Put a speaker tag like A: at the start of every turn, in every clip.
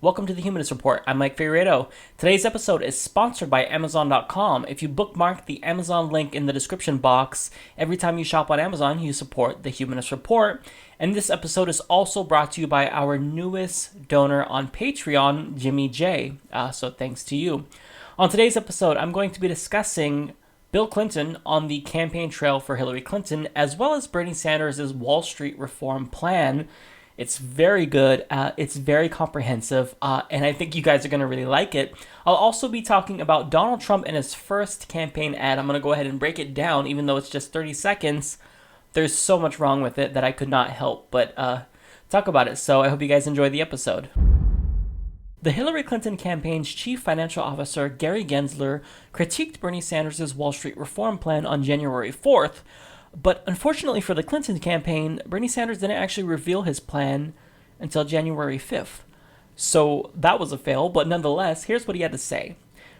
A: Welcome to the Humanist Report. I'm Mike Figueredo. Today's episode is sponsored by Amazon.com. If you bookmark the Amazon link in the description box, every time you shop on Amazon, you support the Humanist Report. And this episode is also brought to you by our newest donor on Patreon, Jimmy J. So thanks to you. On today's episode, I'm going to be discussing Bill Clinton on the campaign trail for Hillary Clinton, as well as Bernie Sanders' Wall Street reform plan. It's very good, it's very comprehensive, and I think you guys are going to really like it. I'll also be talking about Donald Trump and his first campaign ad. I'm going to go ahead and break it down, even though it's just 30 seconds. There's so much wrong with it that I could not help but talk about it, so I hope you guys enjoy the episode. The Hillary Clinton campaign's chief financial officer, Gary Gensler, critiqued Bernie Sanders' Wall Street reform plan on January 4th, but unfortunately for the Clinton campaign, Bernie Sanders didn't actually reveal his plan until January 5th. So that was a fail, but nonetheless, here's what he had to say.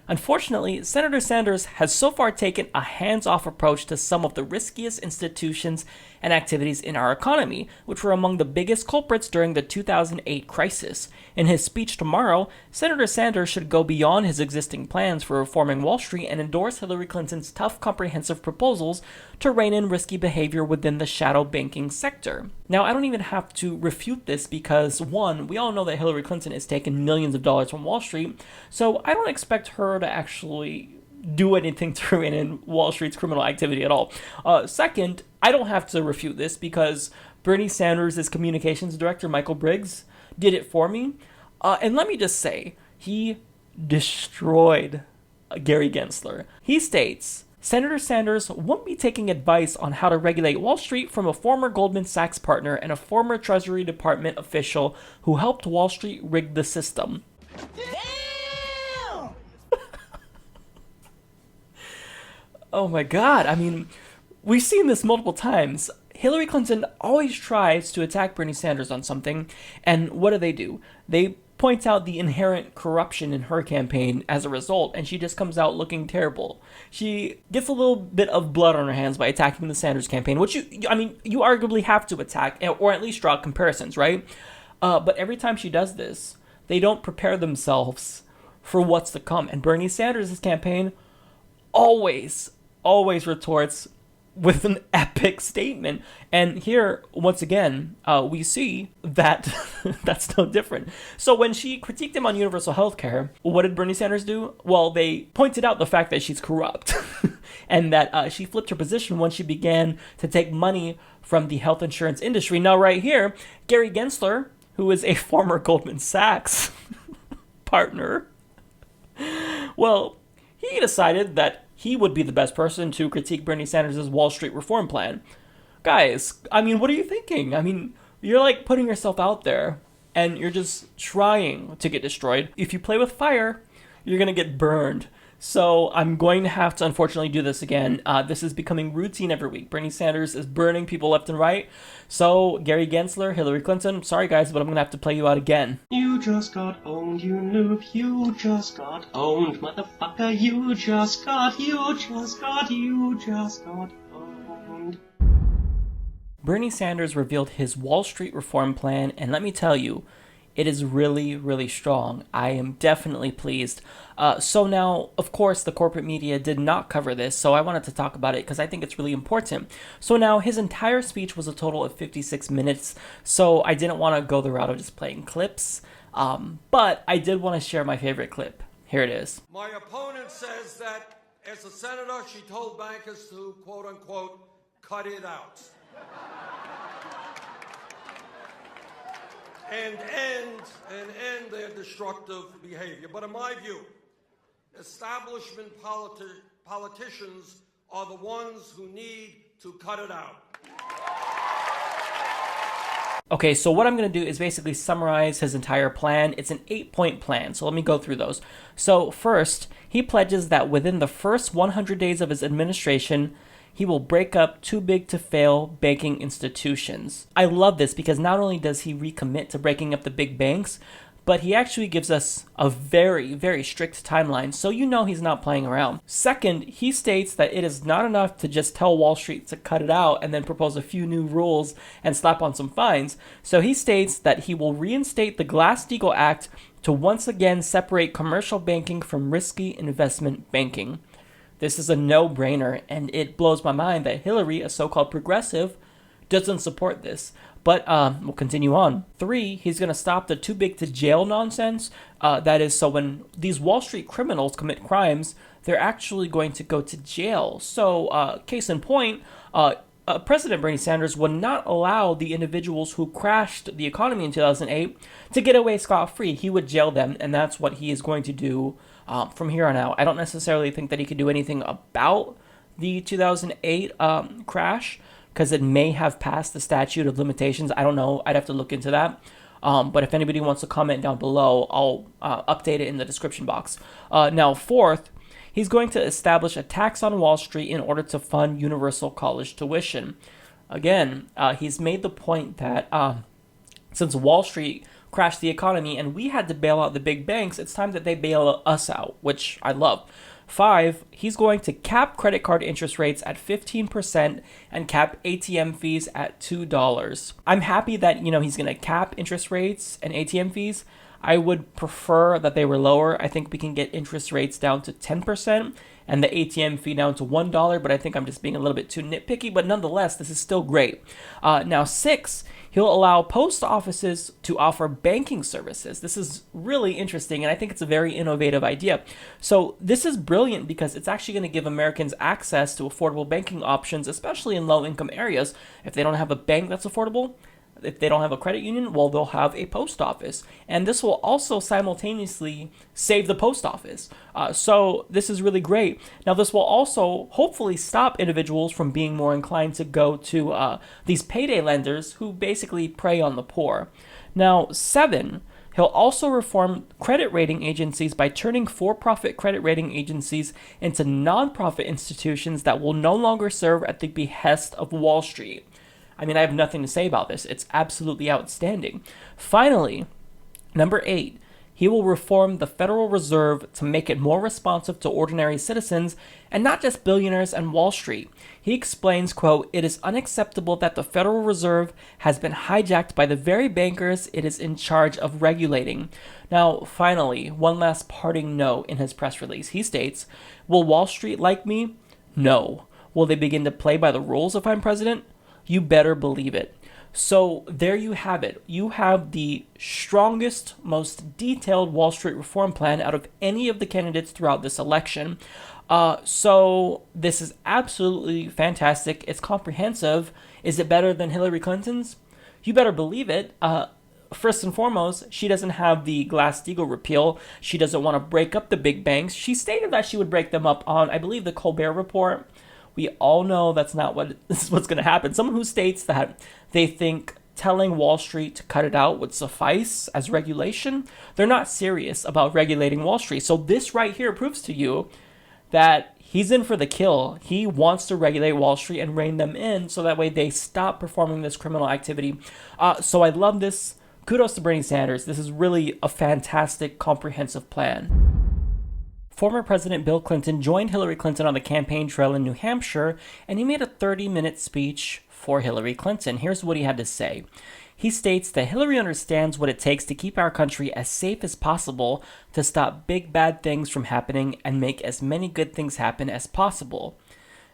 A: Unfortunately, Senator Sanders has so far taken a hands-off approach to some of the riskiest institutions and activities in our economy, which were among the biggest culprits during the 2008 crisis. In his speech tomorrow, Senator Sanders should go beyond his existing plans for reforming Wall Street and endorse Hillary Clinton's tough, comprehensive proposals to rein in risky behavior within the shadow banking sector. Now, I don't even have to refute this because, one, we all know that Hillary Clinton is taking millions of dollars from Wall Street, so I don't expect her to actually do anything to rein in Wall Street's criminal activity at all. Second, I don't have to refute this because Bernie Sanders' communications director, Michael Briggs, did it for me. And let me just say, he destroyed Gary Gensler. He states, Senator Sanders won't be taking advice on how to regulate Wall Street from a former Goldman Sachs partner and a former Treasury Department official who helped Wall Street rig the system. Oh my God, I mean, we've seen this multiple times. Hillary Clinton always tries to attack Bernie Sanders on something, and what do? They point out the inherent corruption in her campaign as a result, and she just comes out looking terrible. She gets a little bit of blood on her hands by attacking the Sanders campaign, which you arguably have to attack, or at least draw comparisons, right? But every time she does this, they don't prepare themselves for what's to come, and Bernie Sanders' campaign always retorts with an epic statement. And here, once again, we see that that's no different. So when she critiqued him on universal health care, what did Bernie Sanders do? Well, they pointed out the fact that she's corrupt and that she flipped her position when she began to take money from the health insurance industry. Now, right here, Gary Gensler, who is a former Goldman Sachs partner, well, he decided that he would be the best person to critique Bernie Sanders' Wall Street reform plan. Guys, I mean, what are you thinking? I mean, you're like putting yourself out there and you're just trying to get destroyed. If you play with fire, you're going to get burned. So I'm going to have to unfortunately do this again. This is becoming routine every week. Bernie Sanders is burning people left and right. So Gary Gensler, Hillary Clinton, sorry guys, but I'm going to have to play you out again.
B: You just got owned, you noob. You just got owned, motherfucker. You just got owned.
A: Bernie Sanders revealed his Wall Street reform plan, and let me tell you, it is really, really strong. I am definitely pleased. So now, of course, the corporate media did not cover this, so I wanted to talk about it because I think it's really important. So now, his entire speech was a total of 56 minutes, so I didn't want to go the route of just playing clips, but I did want to share my favorite clip. Here it is.
C: My opponent says that as a senator, she told bankers to, quote unquote, cut it out. And end their destructive behavior. But in my view, establishment politicians are the ones who need to cut it out.
A: Okay, so what I'm going to do is basically summarize his entire plan. It's an 8-point plan, so let me go through those. So first, he pledges that within the first 100 days of his administration, he will break up too-big-to-fail banking institutions. I love this because not only does he recommit to breaking up the big banks, but he actually gives us a very, very strict timeline, so you know he's not playing around. Second, he states that it is not enough to just tell Wall Street to cut it out and then propose a few new rules and slap on some fines. So he states that he will reinstate the Glass-Steagall Act to once again separate commercial banking from risky investment banking. This is a no-brainer, and it blows my mind that Hillary, a so-called progressive, doesn't support this. But we'll continue on. 3, he's going to stop the too big to jail nonsense. That is, so when these Wall Street criminals commit crimes, they're actually going to go to jail. So, case in point, President Bernie Sanders would not allow the individuals who crashed the economy in 2008 to get away scot-free. He would jail them, and that's what he is going to do from here on out. I don't necessarily think that he could do anything about the 2008 crash, because it may have passed the statute of limitations. I don't know. I'd have to look into that. But if anybody wants to comment down below, I'll update it in the description box. Now, 4th, he's going to establish a tax on Wall Street in order to fund universal college tuition. Again, he's made the point that since Wall Street crashed the economy and we had to bail out the big banks, it's time that they bail us out, which I love. 5, he's going to cap credit card interest rates at 15% and cap ATM fees at $2. I'm happy that, he's going to cap interest rates and ATM fees. I would prefer that they were lower. I think we can get interest rates down to 10% and the ATM fee down to $1, but I think I'm just being a little bit too nitpicky, but nonetheless, this is still great. Now, 6, he'll allow post offices to offer banking services. This is really interesting, and I think it's a very innovative idea. So this is brilliant because it's actually going to give Americans access to affordable banking options, especially in low-income areas. If they don't have a bank that's affordable, if they don't have a credit union, well, they'll have a post office. And this will also simultaneously save the post office. So this is really great. Now, this will also hopefully stop individuals from being more inclined to go to these payday lenders who basically prey on the poor. Now, 7, he'll also reform credit rating agencies by turning for-profit credit rating agencies into non-profit institutions that will no longer serve at the behest of Wall Street. I mean, I have nothing to say about this. It's absolutely outstanding. Finally, number 8, he will reform the Federal Reserve to make it more responsive to ordinary citizens and not just billionaires and Wall Street. He explains, quote, "It is unacceptable that the Federal Reserve has been hijacked by the very bankers it is in charge of regulating." Now, finally, one last parting note in his press release. He states, "Will Wall Street like me? No. Will they begin to play by the rules if I'm president? You better believe it." So there you have it. You have the strongest, most detailed Wall Street reform plan out of any of the candidates throughout this election. So this is absolutely fantastic. It's comprehensive. Is it better than Hillary Clinton's? You better believe it. First and foremost, she doesn't have the Glass-Steagall repeal. She doesn't want to break up the big banks. She stated that she would break them up on, I believe, the Colbert Report. We all know that's not what's going to happen. Someone who states that they think telling Wall Street to cut it out would suffice as regulation, they're not serious about regulating Wall Street. So this right here proves to you that he's in for the kill. He wants to regulate Wall Street and rein them in so that way they stop performing this criminal activity. So I love this. Kudos to Bernie Sanders. This is really a fantastic, comprehensive plan. Former President Bill Clinton joined Hillary Clinton on the campaign trail in New Hampshire, and he made a 30-minute speech for Hillary Clinton. Here's what he had to say. He states that Hillary understands what it takes to keep our country as safe as possible, to stop big bad things from happening, and make as many good things happen as possible.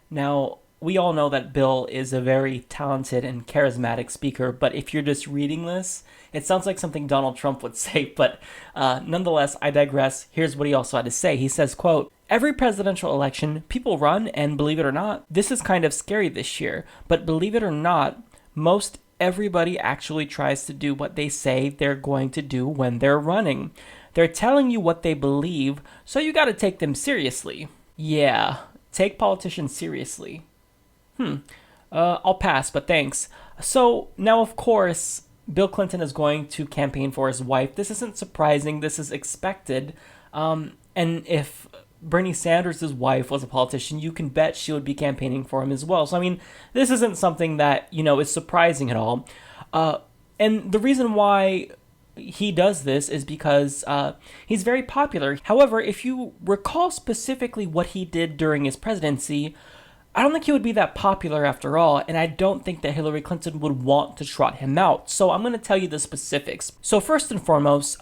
A: Now, we all know that Bill is a very talented and charismatic speaker, but if you're just reading this, it sounds like something Donald Trump would say, but nonetheless, I digress. Here's what he also had to say. He says, quote, "Every presidential election, people run, and believe it or not, this is kind of scary this year, but believe it or not, most everybody actually tries to do what they say they're going to do when they're running. They're telling you what they believe, so you gotta take them seriously." Yeah, take politicians seriously. I'll pass, but thanks. So now, of course, Bill Clinton is going to campaign for his wife. This isn't surprising. This is expected. And if Bernie Sanders' wife was a politician, you can bet she would be campaigning for him as well. So, I mean, this isn't something that, is surprising at all. And the reason why he does this is because he's very popular. However, if you recall specifically what he did during his presidency, I don't think he would be that popular after all, and I don't think that Hillary Clinton would want to trot him out. So I'm going to tell you the specifics. So first and foremost,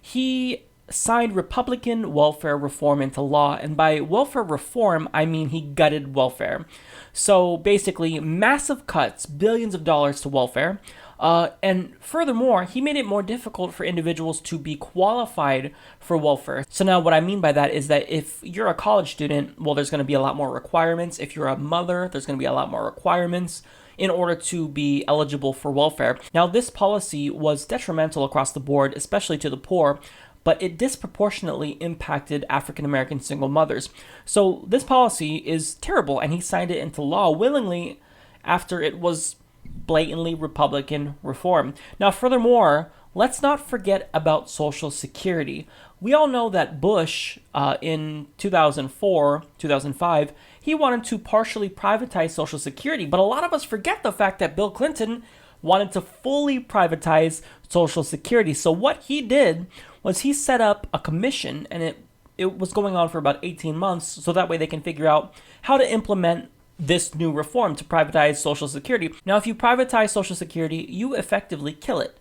A: he signed Republican welfare reform into law, and by welfare reform, I mean he gutted welfare. So basically, massive cuts, billions of dollars to welfare, and furthermore, he made it more difficult for individuals to be qualified for welfare. So now what I mean by that is that if you're a college student, well, there's going to be a lot more requirements. If you're a mother, there's going to be a lot more requirements in order to be eligible for welfare. Now, this policy was detrimental across the board, especially to the poor, but it disproportionately impacted African American single mothers. So this policy is terrible, and he signed it into law willingly after it was blatantly Republican reform. Now, furthermore, let's not forget about Social Security. We all know that Bush, in 2004, 2005, he wanted to partially privatize Social Security, but a lot of us forget the fact that Bill Clinton wanted to fully privatize Social Security. So what he did was he set up a commission, and it was going on for about 18 months, so that way they can figure out how to implement this new reform to privatize Social Security. Now, if you privatize Social Security, you effectively kill it.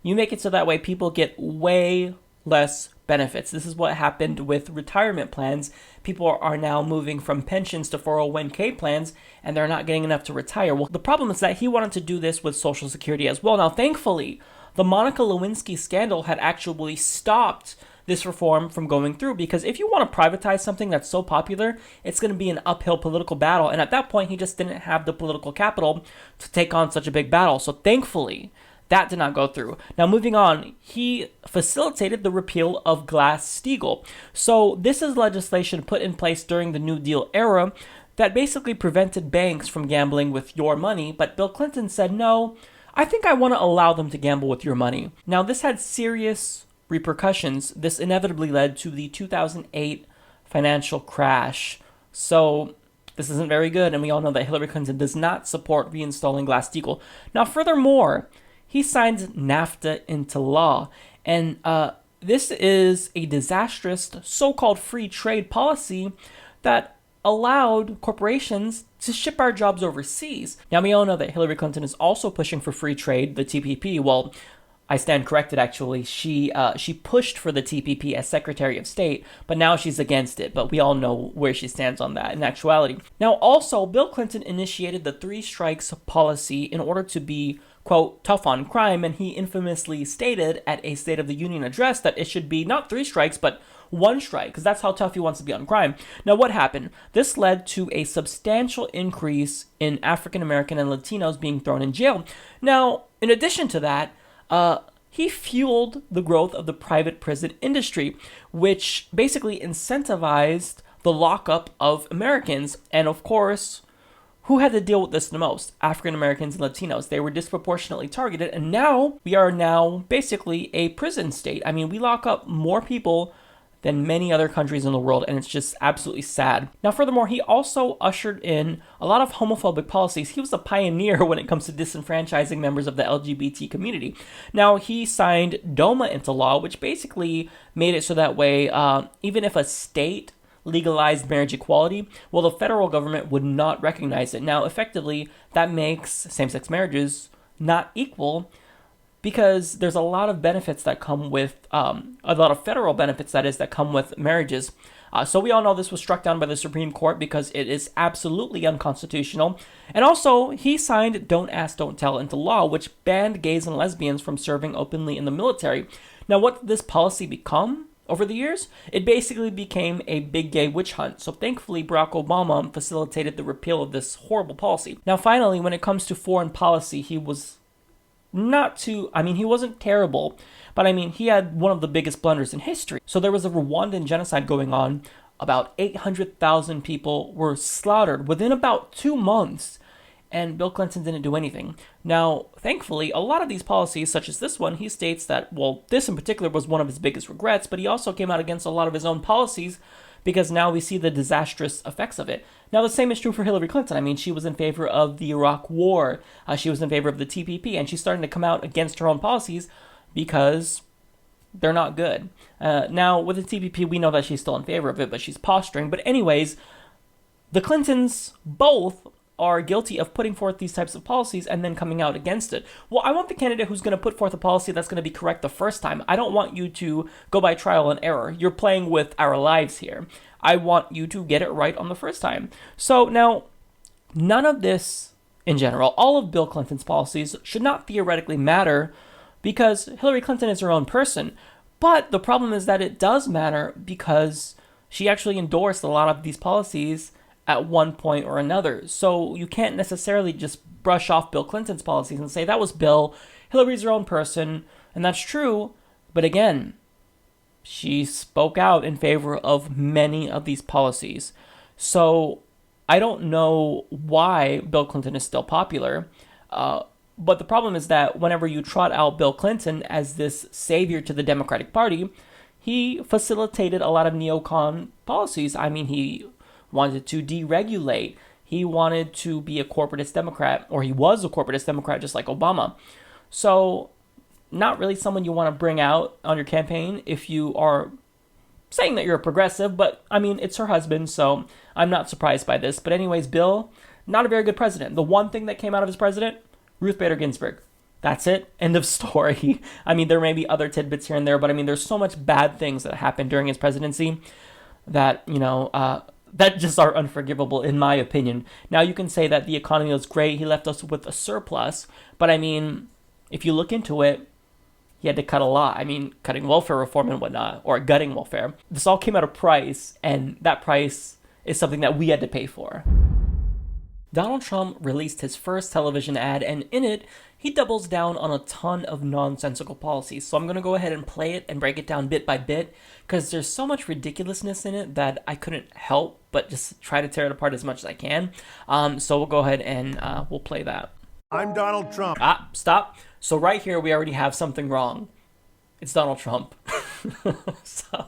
A: You make it so that way people get way less benefits. This is what happened with retirement plans. People are now moving from pensions to 401k plans, and they're not getting enough to retire. Well, the problem is that he wanted to do this with Social Security as well. Now, thankfully, the Monica Lewinsky scandal had actually stopped this reform from going through, because if you want to privatize something that's so popular, it's going to be an uphill political battle, and at that point he just didn't have the political capital to take on such a big battle. So thankfully that did not go through. Now, moving on, he facilitated the repeal of Glass-Steagall. So this is legislation put in place during the New Deal era that basically prevented banks from gambling with your money, but Bill Clinton said, no, I think I want to allow them to gamble with your money. Now, this had serious repercussions. This inevitably led to the 2008 financial crash. So this isn't very good, and we all know that Hillary Clinton does not support reinstalling Glass-Steagall. Now, furthermore, he signs NAFTA into law, and this is a disastrous so-called free trade policy that allowed corporations to ship our jobs overseas. Now, we all know that Hillary Clinton is also pushing for free trade, the TPP. Well, I stand corrected, actually. She pushed for the TPP as Secretary of State, but now she's against it. But we all know where she stands on that in actuality. Now, also, Bill Clinton initiated the 3 strikes policy in order to be, quote, tough on crime, and he infamously stated at a State of the Union address that it should be not 3 strikes, but 1 strike, because that's how tough he wants to be on crime. Now, what happened? This led to a substantial increase in African American and Latinos being thrown in jail. Now, in addition to that, he fueled the growth of the private prison industry, which basically incentivized the lockup of Americans. And of course, who had to deal with this the most? African Americans and Latinos. They were disproportionately targeted, and now we are basically a prison state. I mean, we lock up more people than many other countries in the world, and it's just absolutely sad. Now, furthermore, he also ushered in a lot of homophobic policies. He was a pioneer when it comes to disenfranchising members of the LGBT community. Now, he signed DOMA into law, which basically made it so that way, even if a state legalized marriage equality, well, the federal government would not recognize it. Now, effectively, that makes same-sex marriages not equal, because there's a lot of benefits that come with, a lot of federal benefits, that is, that come with marriages. So we all know this was struck down by the Supreme Court because it is absolutely unconstitutional. And also, he signed Don't Ask, Don't Tell into law, which banned gays and lesbians from serving openly in the military. Now, what did this policy become over the years? It basically became a big gay witch hunt. So thankfully, Barack Obama facilitated the repeal of this horrible policy. Now, finally, when it comes to foreign policy, he was he wasn't terrible, but he had one of the biggest blunders in history. So there was a Rwandan genocide going on. About 800,000 people were slaughtered within about 2 months, and Bill Clinton didn't do anything. Now, thankfully, a lot of these policies, such as this one, he states that, well, this in particular was one of his biggest regrets, but he also came out against a lot of his own policies, because now we see the disastrous effects of it. Now, the same is true for Hillary Clinton. She was in favor of the Iraq War. She was in favor of the TPP, and she's starting to come out against her own policies because they're not good. Now, with the TPP, we know that she's still in favor of it, but she's posturing. But anyways, the Clintons both are guilty of putting forth these types of policies and then coming out against it. Well, I want the candidate who's going to put forth a policy that's going to be correct the first time. I don't want you to go by trial and error. You're playing with our lives here. I want you to get it right on the first time. So now, none of this, in general, all of Bill Clinton's policies should not theoretically matter because Hillary Clinton is her own person. But the problem is that it does matter because she actually endorsed a lot of these policies at one point or another. So you can't necessarily just brush off Bill Clinton's policies and say, that was Bill, Hillary's her own person, and that's true. But again, she spoke out in favor of many of these policies. So I don't know why Bill Clinton is still popular, but the problem is that whenever you trot out Bill Clinton as this savior to the Democratic Party, he facilitated a lot of neocon policies. I mean, he wanted to deregulate. He wanted to be a corporatist Democrat, or he was a corporatist Democrat just like Obama. So not really someone you want to bring out on your campaign if you are saying that you're a progressive, but I mean, it's her husband, so I'm not surprised by this. But anyways, Bill, not a very good president. The one thing that came out of his president, Ruth Bader Ginsburg. That's it. End of story. I mean, there may be other tidbits here and there, but I mean, there's so much bad things that happened during his presidency that, that just are unforgivable in my opinion. Now, you can say that the economy was great. He left us with a surplus. But I mean, if you look into it, he had to cut a lot. I mean, cutting welfare reform and whatnot, or gutting welfare. This all came at a price, and that price is something that we had to pay for. Donald Trump released his first television ad, and in it, he doubles down on a ton of nonsensical policies. So I'm going to go ahead and play it and break it down bit by bit, because there's so much ridiculousness in it that I couldn't help but just try to tear it apart as much as I can. So we'll go ahead and we'll play that.
D: I'm Donald Trump.
A: Stop. So right here, we already have something wrong. It's Donald Trump. So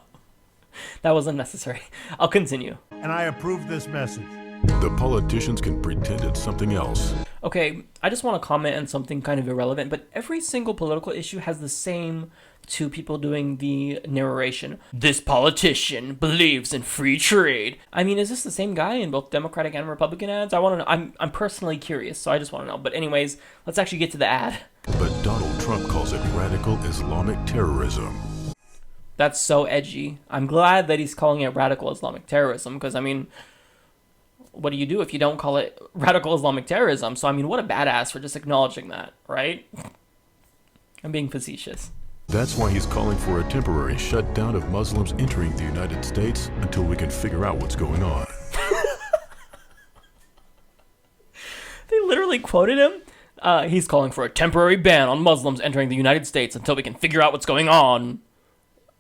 A: that was unnecessary. I'll continue.
D: And I approve this message.
E: The politicians can pretend it's something else.
A: Okay, I just want to comment on something kind of irrelevant, but every single political issue has the same two people doing the narration. This politician believes in free trade. I mean, is this the same guy in both Democratic and Republican ads? I want to know. I'm personally curious, so I just want to know. But anyways, let's actually get to the ad.
E: But Donald Trump calls it radical Islamic terrorism.
A: That's so edgy. I'm glad that he's calling it radical Islamic terrorism, because I mean, what do you do if you don't call it radical Islamic terrorism? So I mean, what a badass for just acknowledging that, right? I'm being facetious.
E: That's why he's calling for a temporary shutdown of Muslims entering the United States until we can figure out what's going on.
A: They literally quoted him. He's calling for a temporary ban on Muslims entering the United States until we can figure out what's going on.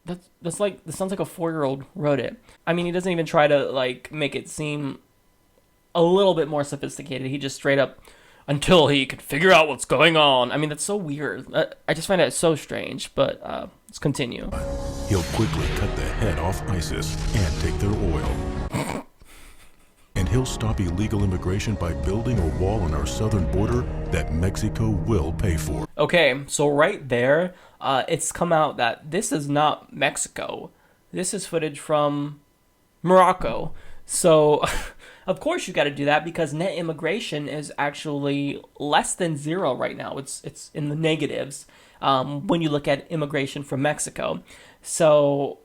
A: This sounds like a 4-year-old wrote it. I mean, he doesn't even try to like make it seem a little bit more sophisticated. He just straight up, until he could figure out what's going on. I mean, that's so weird. I just find that so strange, but let's continue.
E: He'll quickly cut the head off ISIS and take their oil. And he'll stop illegal immigration by building a wall on our southern border that Mexico will pay for.
A: Okay, so right there, it's come out that this is not Mexico. This is footage from Morocco. So, of course you got to do that because net immigration is actually less than zero right now. It's in the negatives when you look at immigration from Mexico. So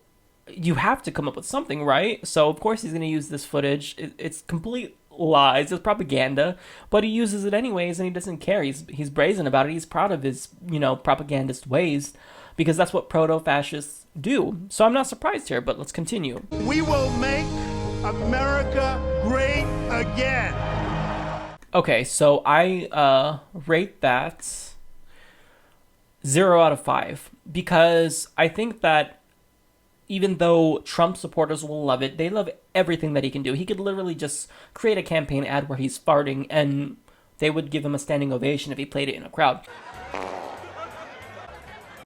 A: you have to come up with something, right? So of course he's going to use this footage. It's complete lies. It's propaganda, but he uses it anyways, and he doesn't care. He's brazen about it. He's proud of his propagandist ways because that's what proto-fascists do. So I'm not surprised here, but let's continue.
D: We will make America great again.
A: Okay, so I rate that 0 out of 5 because I think that even though Trump supporters will love it, they love everything that he can do. He could literally just create a campaign ad where he's farting and they would give him a standing ovation if he played it in a crowd.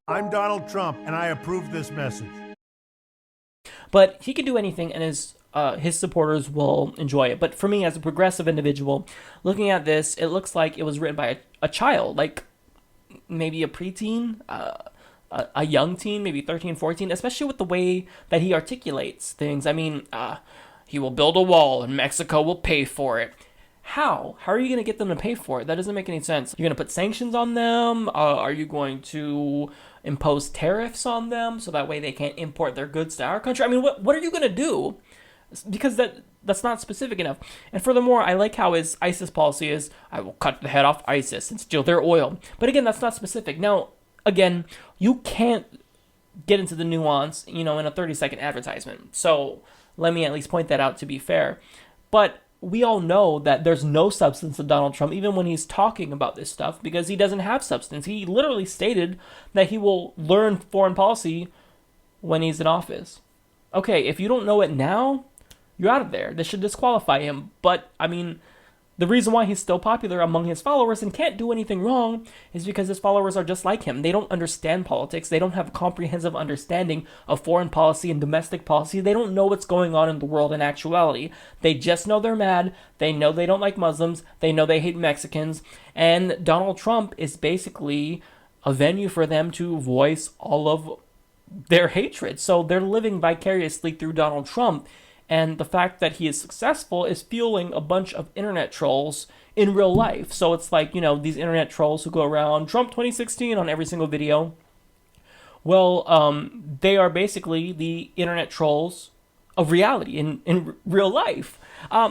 D: I'm Donald Trump, and I approve this message.
A: But he could do anything, and his supporters will enjoy it. But for me, as a progressive individual, looking at this, it looks like it was written by a child, like maybe a preteen, a young teen, maybe 13, 14, especially with the way that he articulates things. I mean, he will build a wall and Mexico will pay for it. How? How are you going to get them to pay for it? That doesn't make any sense. You're going to put sanctions on them? Are you going to impose tariffs on them so that way they can't import their goods to our country? I mean, what are you going to do? Because that's not specific enough. And furthermore, I like how his ISIS policy is, I will cut the head off ISIS and steal their oil. But again, that's not specific. Now, again, you can't get into the nuance, in a 30-second advertisement. So let me at least point that out to be fair. But we all know that there's no substance to Donald Trump, even when he's talking about this stuff, because he doesn't have substance. He literally stated that he will learn foreign policy when he's in office. Okay, if you don't know it now, you're out of there. This should disqualify him. But, I mean, the reason why he's still popular among his followers and can't do anything wrong is because his followers are just like him. They don't understand politics. They don't have a comprehensive understanding of foreign policy and domestic policy. They don't know what's going on in the world in actuality. They just know they're mad. They know they don't like Muslims. They know they hate Mexicans. And Donald Trump is basically a venue for them to voice all of their hatred. So they're living vicariously through Donald Trump. And the fact that he is successful is fueling a bunch of internet trolls in real life. So it's like, these internet trolls who go around Trump 2016 on every single video. Well, they are basically the internet trolls of reality in real life.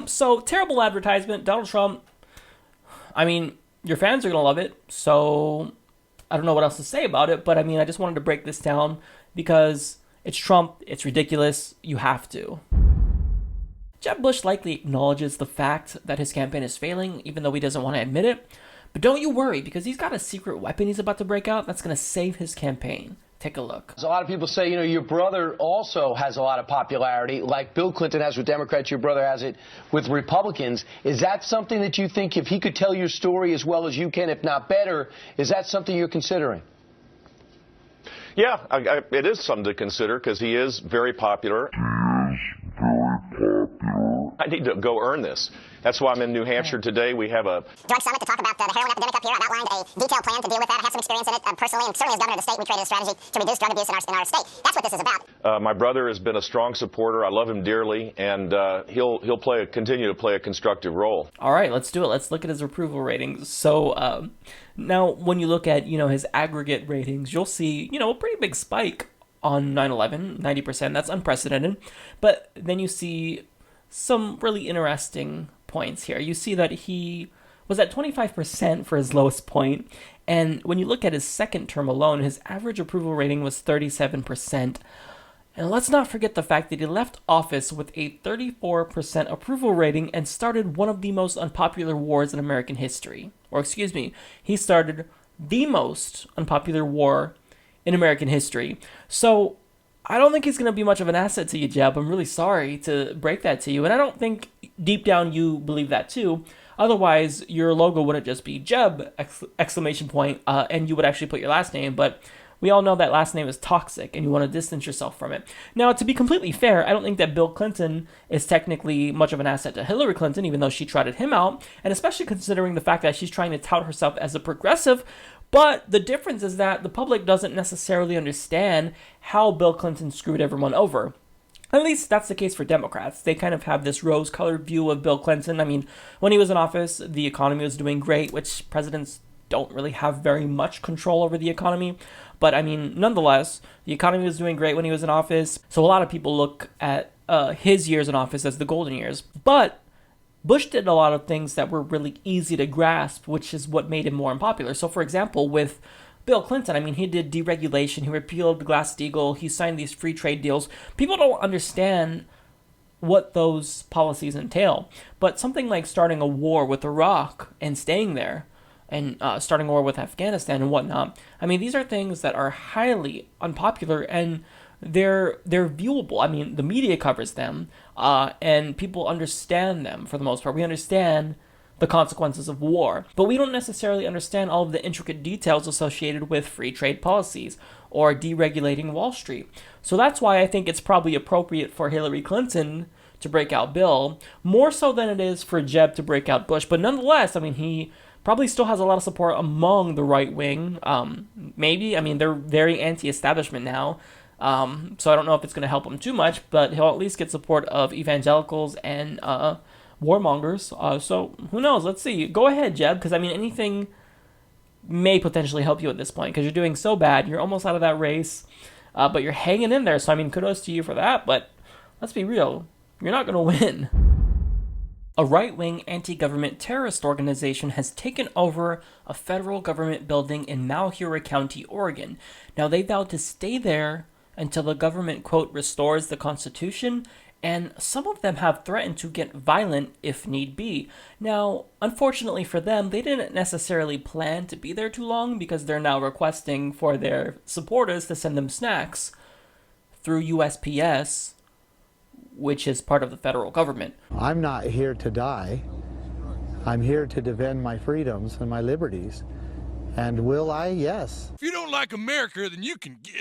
A: So terrible advertisement. Donald Trump, I mean, your fans are going to love it. So I don't know what else to say about it. But I mean, I just wanted to break this down because it's Trump. It's ridiculous. You have to. Jeb Bush likely acknowledges the fact that his campaign is failing, even though he doesn't want to admit it. But don't you worry, because he's got a secret weapon he's about to break out that's going to save his campaign. Take a look.
F: A lot of people say, your brother also has a lot of popularity, like Bill Clinton has with Democrats, your brother has it with Republicans. Is that something that you think, if he could tell your story as well as you can, if not better, is that something you're considering?
G: Yeah, it is something to consider because he is very popular. I need to go earn this. That's why I'm in New Hampshire today. We have a
H: joint summit to talk about the heroin epidemic up here. I've outlined a detailed plan to deal with that. I have some experience in it personally, and certainly as governor of the state, we created a strategy to reduce drug abuse in our state. That's what this is about.
G: My brother has been a strong supporter. I love him dearly, and he'll continue to play a constructive role.
A: All right, let's do it. Let's look at his approval ratings. So now, when you look at his aggregate ratings, you'll see a pretty big spike on 9/11, 90%. That's unprecedented. But then you see some really interesting points here. You see that he was at 25% for his lowest point, and when you look at his second term alone, his average approval rating was 37%. And let's not forget the fact that he left office with a 34% approval rating and started one of the most unpopular wars in American history. Or excuse me, he started the most unpopular war in American history. So I don't think he's going to be much of an asset to you, Jeb. I'm really sorry to break that to you. And I don't think deep down you believe that too. Otherwise, your logo wouldn't just be Jeb, exclamation point, and you would actually put your last name. But we all know that last name is toxic and you want to distance yourself from it. Now, to be completely fair, I don't think that Bill Clinton is technically much of an asset to Hillary Clinton, even though she trotted him out. And especially considering the fact that she's trying to tout herself as a progressive. But the difference is that the public doesn't necessarily understand how Bill Clinton screwed everyone over. At least that's the case for Democrats. They kind of have this rose-colored view of Bill Clinton. I mean, when he was in office, the economy was doing great, which presidents don't really have very much control over the economy. But I mean, nonetheless, the economy was doing great when he was in office. So a lot of people look at his years in office as the golden years. But Bush did a lot of things that were really easy to grasp, which is what made him more unpopular. So, for example, with Bill Clinton, I mean, he did deregulation, he repealed Glass-Steagall, he signed these free trade deals. People don't understand what those policies entail. But something like starting a war with Iraq and staying there, and starting a war with Afghanistan and whatnot, I mean, these are things that are highly unpopular and they're viewable. I mean, the media covers them, and people understand them for the most part. We understand the consequences of war, but we don't necessarily understand all of the intricate details associated with free trade policies or deregulating Wall Street. So that's why I think it's probably appropriate for Hillary Clinton to break out Bill, more so than it is for Jeb to break out Bush. But nonetheless, I mean, he probably still has a lot of support among the right wing. Maybe, I mean, they're very anti-establishment now, so I don't know if it's going to help him too much, but he'll at least get support of evangelicals and warmongers. So who knows? Let's see. Go ahead, Jeb, because I mean, anything may potentially help you at this point, because you're doing so bad. You're almost out of that race, but you're hanging in there. So I mean, kudos to you for that. But let's be real, you're not going to win. A right-wing anti-government terrorist organization has taken over a federal government building in Malheur County, Oregon. Now, they vowed to stay there until the government, quote, restores the Constitution, and some of them have threatened to get violent if need be. Now, unfortunately for them, they didn't necessarily plan to be there too long, because they're now requesting for their supporters to send them snacks through USPS, which is part of the federal government.
I: I'm not here to die. I'm here to defend my freedoms and my liberties. And will I? Yes.
J: If you don't like America, then you can get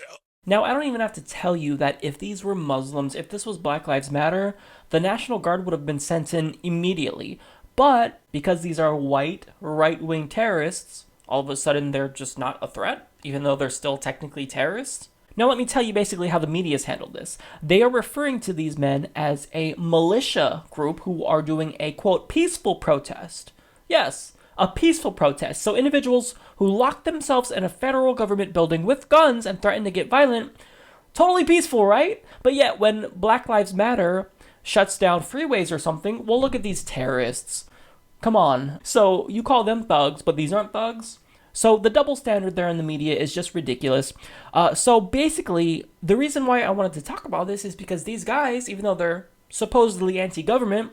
J: out.
A: Now, I don't even have to tell you that if these were Muslims, if this was Black Lives Matter, the National Guard would have been sent in immediately. But because these are white, right-wing terrorists, all of a sudden they're just not a threat, even though they're still technically terrorists. Now, let me tell you basically how the media has handled this. They are referring to these men as a militia group who are doing a, quote, peaceful protest. Yes, a peaceful protest. So individuals who lock themselves in a federal government building with guns and threaten to get violent, totally peaceful, right? But yet, when Black Lives Matter shuts down freeways or something, well, look at these terrorists. Come on. So you call them thugs, but these aren't thugs? So the double standard there in the media is just ridiculous. So basically, the reason why I wanted to talk about this is because these guys, even though they're supposedly anti-government,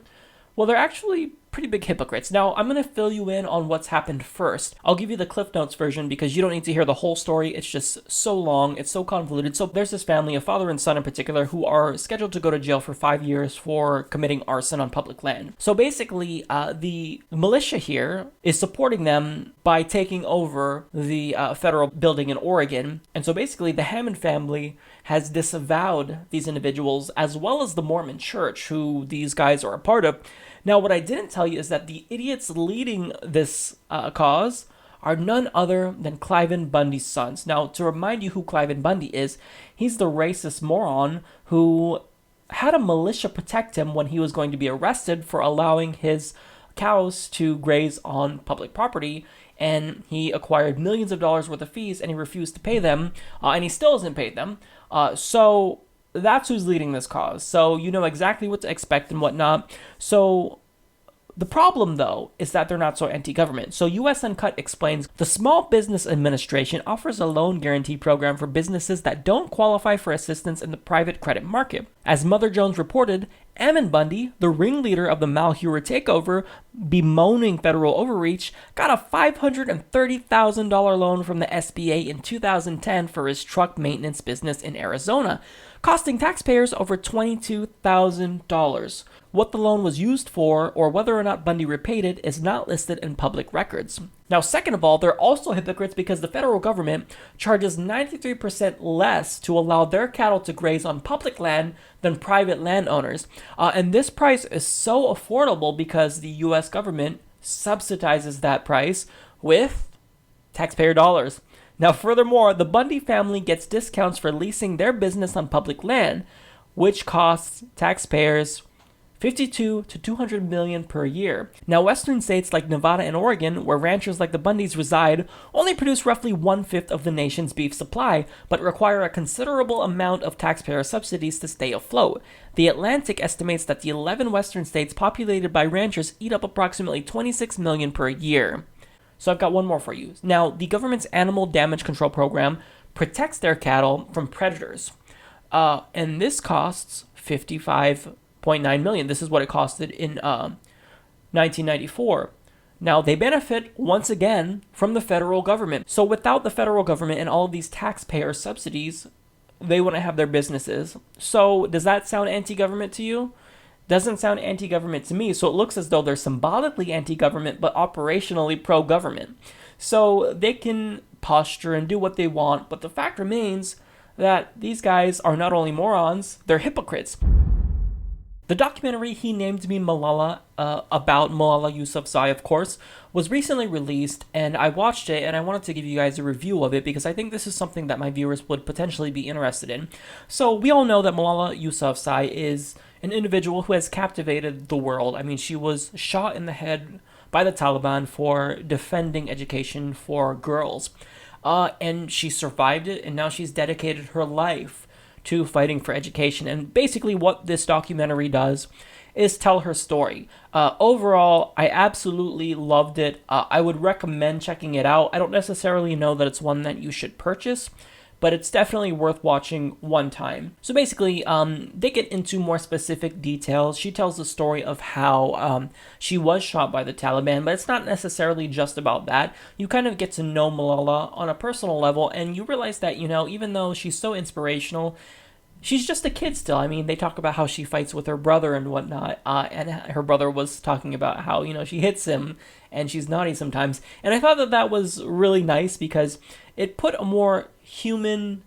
A: well, they're actually pretty big hypocrites. Now, I'm going to fill you in on what's happened first. I'll give you the Cliff Notes version because you don't need to hear the whole story. It's just so long. It's so convoluted. So there's this family, a father and son in particular, who are scheduled to go to jail for 5 years for committing arson on public land. So basically, the militia here is supporting them by taking over the federal building in Oregon. And so basically, the Hammond family has disavowed these individuals, as well as the Mormon church, who these guys are a part of. Now, what I didn't tell you is that the idiots leading this cause are none other than Cliven Bundy's sons. Now, to remind you who Cliven Bundy is, he's the racist moron who had a militia protect him when he was going to be arrested for allowing his cows to graze on public property, and he acquired millions of dollars worth of fees, and he refused to pay them, and he still hasn't paid them. So that's who's leading this cause. So you know exactly what to expect and whatnot. So the problem, though, is that they're not so anti-government. So US Uncut explains, the Small Business Administration offers a loan guarantee program for businesses that don't qualify for assistance in the private credit market. As Mother Jones reported, Ammon Bundy, the ringleader of the Malheur takeover, bemoaning federal overreach, got a $530,000 loan from the SBA in 2010 for his truck maintenance business in Arizona, costing taxpayers over $22,000. What the loan was used for, or whether or not Bundy repaid it, is not listed in public records. Now, second of all, they're also hypocrites because the federal government charges 93% less to allow their cattle to graze on public land than private landowners. And this price is so affordable because the US government subsidizes that price with taxpayer dollars. Now, furthermore, the Bundy family gets discounts for leasing their business on public land, which costs taxpayers $52 to $200 million per year. Now, western states like Nevada and Oregon, where ranchers like the Bundys reside, only produce roughly 1/5 of the nation's beef supply, but require a considerable amount of taxpayer subsidies to stay afloat. The Atlantic estimates that the 11 western states populated by ranchers eat up approximately $26 million per year. So I've got one more for you. Now, the government's animal damage control program protects their cattle from predators, and this costs $55.9 million. This is what it costed in 1994. Now, they benefit, once again, from the federal government. So without the federal government and all of these taxpayer subsidies, they wouldn't have their businesses. So does that sound anti-government to you? Doesn't sound anti-government to me. So it looks as though they're symbolically anti-government, but operationally pro-government. So they can posture and do what they want, but the fact remains that these guys are not only morons, they're hypocrites. The documentary He Named Me Malala, about Malala Yousafzai, of course, was recently released, and I watched it, and I wanted to give you guys a review of it because I think this is something that my viewers would potentially be interested in. So we all know that Malala Yousafzai is an individual who has captivated the world. I mean, she was shot in the head by the Taliban for defending education for girls, and she survived it, and now she's dedicated her life to fighting for education. And basically what this documentary does is tell her story. Overall, I absolutely loved it. I would recommend checking it out. I don't necessarily know that it's one that you should purchase, but it's definitely worth watching one time. So basically, they get into more specific details. She tells the story of how she was shot by the Taliban, but it's not necessarily just about that. You kind of get to know Malala on a personal level, and you realize that, you know, even though she's so inspirational, she's just a kid still. I mean, they talk about how she fights with her brother and whatnot, and her brother was talking about how, you know, she hits him and she's naughty sometimes. And I thought that that was really nice because it put a more human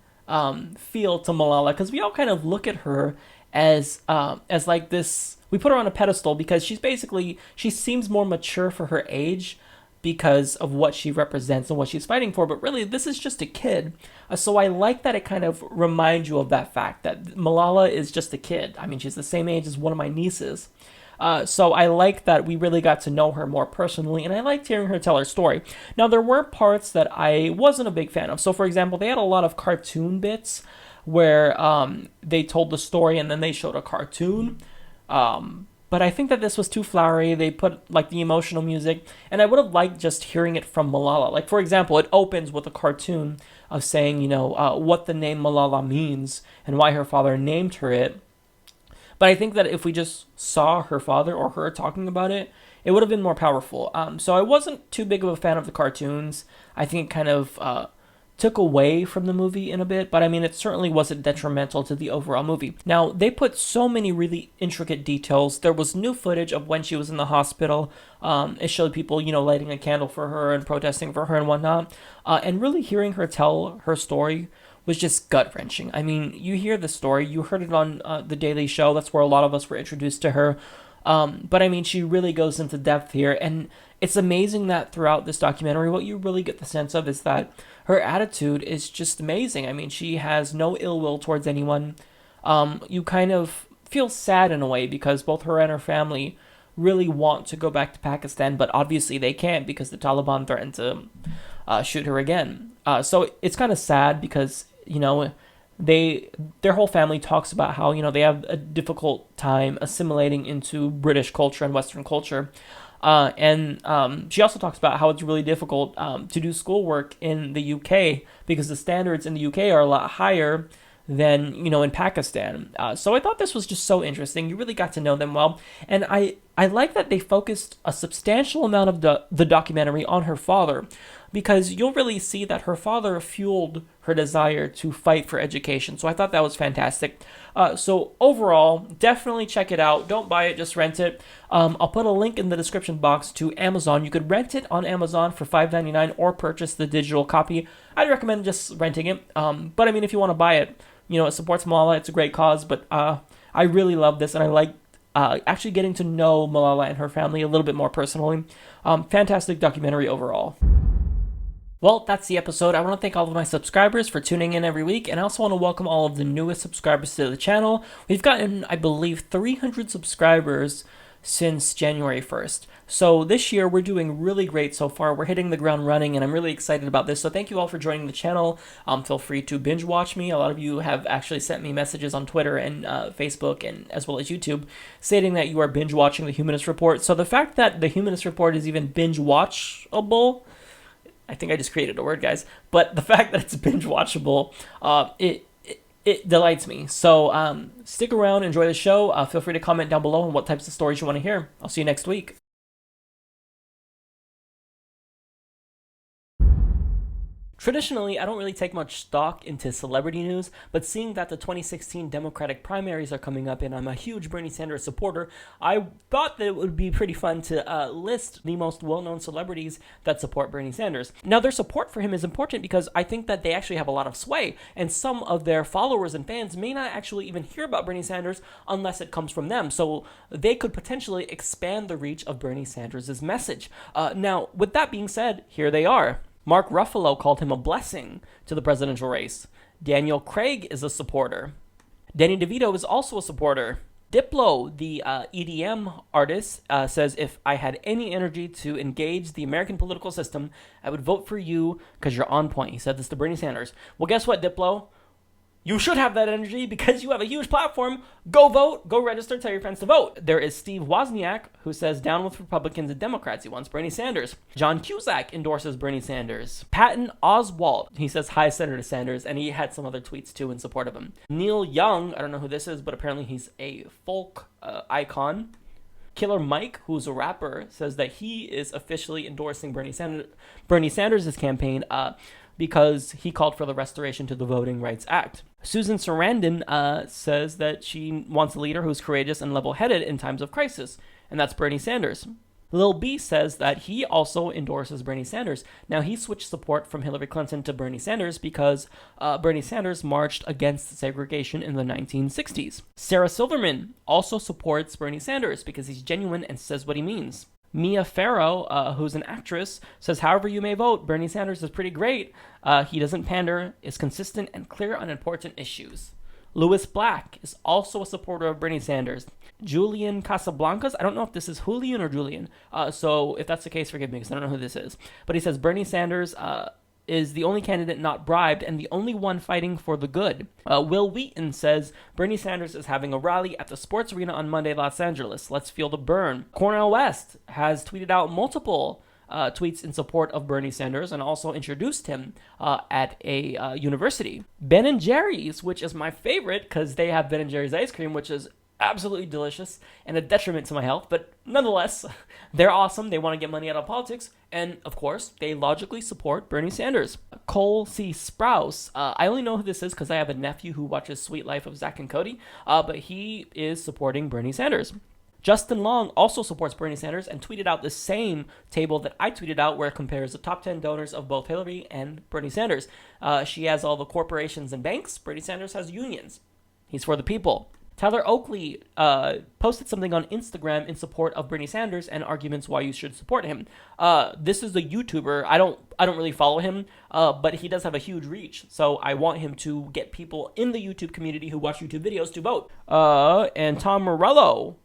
A: feel to Malala, because we all kind of look at her as like this. We put her on a pedestal because she seems more mature for her age because of what she represents and what she's fighting for, but really this is just a kid. So I like that it kind of reminds you of that fact that Malala is just a kid. I mean, she's the same age as one of my nieces. So I like that we really got to know her more personally, and I liked hearing her tell her story. Now, there were parts that I wasn't a big fan of. So, for example, they had a lot of cartoon bits where they told the story and then they showed a cartoon. But I think that this was too flowery. They put, like, the emotional music, and I would have liked just hearing it from Malala. Like, for example, it opens with a cartoon of saying, you know, what the name Malala means and why her father named her it. But I think that if we just saw her father or her talking about it, it would have been more powerful. So I wasn't too big of a fan of the cartoons. I think it kind of took away from the movie in a bit, but I mean, it certainly wasn't detrimental to the overall movie. Now, they put so many really intricate details. There was new footage of when she was in the hospital. It showed people, you know, lighting a candle for her and protesting for her and whatnot. And really hearing her tell her story was just gut-wrenching. I mean, you hear the story, you heard it on The Daily Show, that's where a lot of us were introduced to her, but I mean, she really goes into depth here, and it's amazing that throughout this documentary, what you really get the sense of is that her attitude is just amazing. I mean, she has no ill will towards anyone. You kind of feel sad in a way, because both her and her family really want to go back to Pakistan, but obviously they can't because the Taliban threatened to shoot her again. So it's kind of sad because, you know, their whole family talks about how, you know, they have a difficult time assimilating into British culture and Western culture. And she also talks about how it's really difficult to do schoolwork in the UK because the standards in the UK are a lot higher than, you know, in Pakistan. So I thought this was just so interesting. You really got to know them well. And I like that they focused a substantial amount of the documentary on her father, because you'll really see that her father fueled her desire to fight for education. So I thought that was fantastic. So overall, definitely check it out. Don't buy it, just rent it. I'll put a link in the description box to Amazon. You could rent it on Amazon for $5.99 or purchase the digital copy. I'd recommend just renting it. But I mean, if you want to buy it, you know, it supports Malala. It's a great cause. But I really love this, and I like actually getting to know Malala and her family a little bit more personally. Fantastic documentary overall. Well, that's the episode. I want to thank all of my subscribers for tuning in every week, and I also want to welcome all of the newest subscribers to the channel. We've gotten, I believe, 300 subscribers since January 1st. So this year, we're doing really great so far. We're hitting the ground running, and I'm really excited about this. So thank you all for joining the channel. Feel free to binge watch me. A lot of you have actually sent me messages on Twitter and Facebook, and as well as YouTube, stating that you are binge watching the Humanist Report. So the fact that the Humanist Report is even binge watchable, I think I just created a word, guys. But the fact that it's binge watchable, it delights me. So stick around, enjoy the show. Feel free to comment down below on what types of stories you want to hear. I'll see you next week. Traditionally, I don't really take much stock into celebrity news, but seeing that the 2016 Democratic primaries are coming up and I'm a huge Bernie Sanders supporter, I thought that it would be pretty fun to list the most well-known celebrities that support Bernie Sanders. Now, their support for him is important because I think that they actually have a lot of sway, and some of their followers and fans may not actually even hear about Bernie Sanders unless it comes from them, so they could potentially expand the reach of Bernie Sanders' message. Now, with that being said, here they are. Mark Ruffalo called him a blessing to the presidential race. Daniel Craig is a supporter. Danny DeVito is also a supporter. Diplo, the EDM artist, says, if I had any energy to engage the American political system, I would vote for you because you're on point. He said this to Bernie Sanders. Well, guess what, Diplo? You should have that energy because you have a huge platform. Go vote. Go register. Tell your friends to vote. There is Steve Wozniak, who says down with Republicans and Democrats. He wants Bernie Sanders. John Cusack endorses Bernie Sanders. Patton Oswalt, he says hi, Senator Sanders, and he had some other tweets too in support of him. Neil Young, I don't know who this is, but apparently he's a folk icon. Killer Mike, who's a rapper, says that he is officially endorsing Bernie Sanders' campaign because he called for the restoration to the Voting Rights Act. Susan Sarandon says that she wants a leader who's courageous and level-headed in times of crisis, and that's Bernie Sanders. Lil B says that he also endorses Bernie Sanders. Now, he switched support from Hillary Clinton to Bernie Sanders because Bernie Sanders marched against segregation in the 1960s. Sarah Silverman also supports Bernie Sanders because he's genuine and says what he means. Mia Farrow, who's an actress, says, however you may vote, Bernie Sanders is pretty great. He doesn't pander, is consistent and clear on important issues. Louis Black is also a supporter of Bernie Sanders. Julian Casablancas, I don't know if this is Julian or Julian, so if that's the case, forgive me because I don't know who this is. But he says Bernie Sanders is the only candidate not bribed and the only one fighting for the good. Will Wheaton says, Bernie Sanders is having a rally at the sports arena on Monday, Los Angeles. Let's feel the burn. Cornel West has tweeted out multiple tweets in support of Bernie Sanders and also introduced him at a university. Ben & Jerry's, which is my favorite because they have Ben & Jerry's ice cream, which is absolutely delicious and a detriment to my health, but nonetheless, they're awesome. They want to get money out of politics, and of course, they logically support Bernie Sanders. Cole C. Sprouse, I only know who this is because I have a nephew who watches Sweet Life of Zach and Cody, but he is supporting Bernie Sanders. Justin Long also supports Bernie Sanders and tweeted out the same table that I tweeted out where it compares the top 10 donors of both Hillary and Bernie Sanders. She has all the corporations and banks. Bernie Sanders has unions. He's for the people. Tyler Oakley posted something on Instagram in support of Bernie Sanders and arguments why you should support him. This is a YouTuber. I don't really follow him, but he does have a huge reach. So I want him to get people in the YouTube community who watch YouTube videos to vote. And Tom Morello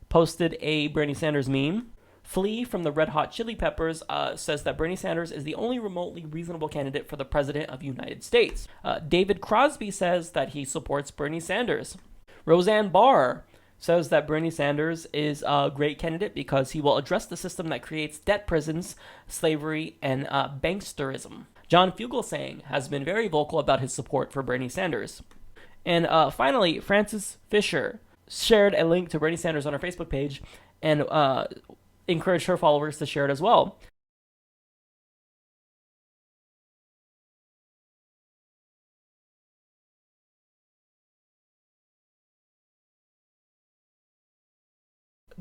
A: posted a Bernie Sanders meme. Flea from the Red Hot Chili Peppers says that Bernie Sanders is the only remotely reasonable candidate for the President of the United States. David Crosby says that he supports Bernie Sanders. Roseanne Barr says that Bernie Sanders is a great candidate because he will address the system that creates debt prisons, slavery, and banksterism. John Fugelsang has been very vocal about his support for Bernie Sanders. And finally, Frances Fisher shared a link to Bernie Sanders on her Facebook page and encouraged her followers to share it as well.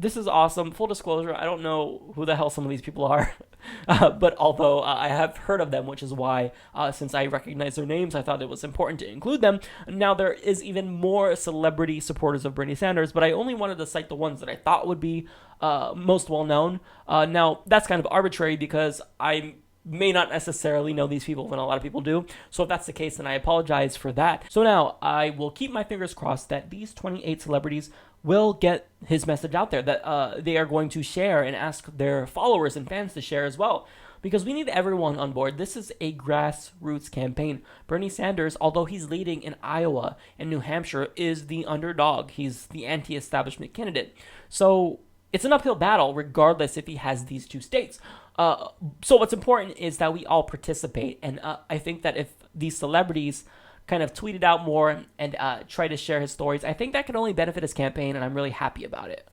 A: This is awesome. Full disclosure, I don't know who the hell some of these people are, but although I have heard of them, which is why, since I recognize their names, I thought it was important to include them. Now, there is even more celebrity supporters of Bernie Sanders, but I only wanted to cite the ones that I thought would be most well-known. Now, that's kind of arbitrary because I may not necessarily know these people when a lot of people do. So if that's the case, then I apologize for that. So now I will keep my fingers crossed that these 28 celebrities will get his message out there, that they are going to share and ask their followers and fans to share as well. Because we need everyone on board. This is a grassroots campaign. Bernie Sanders, although he's leading in Iowa and New Hampshire, is the underdog. He's the anti-establishment candidate. So it's an uphill battle regardless if he has these two states. So what's important is that we all participate. And I think that if these celebrities kind of tweet it out more and try to share his stories, I think that could only benefit his campaign, and I'm really happy about it.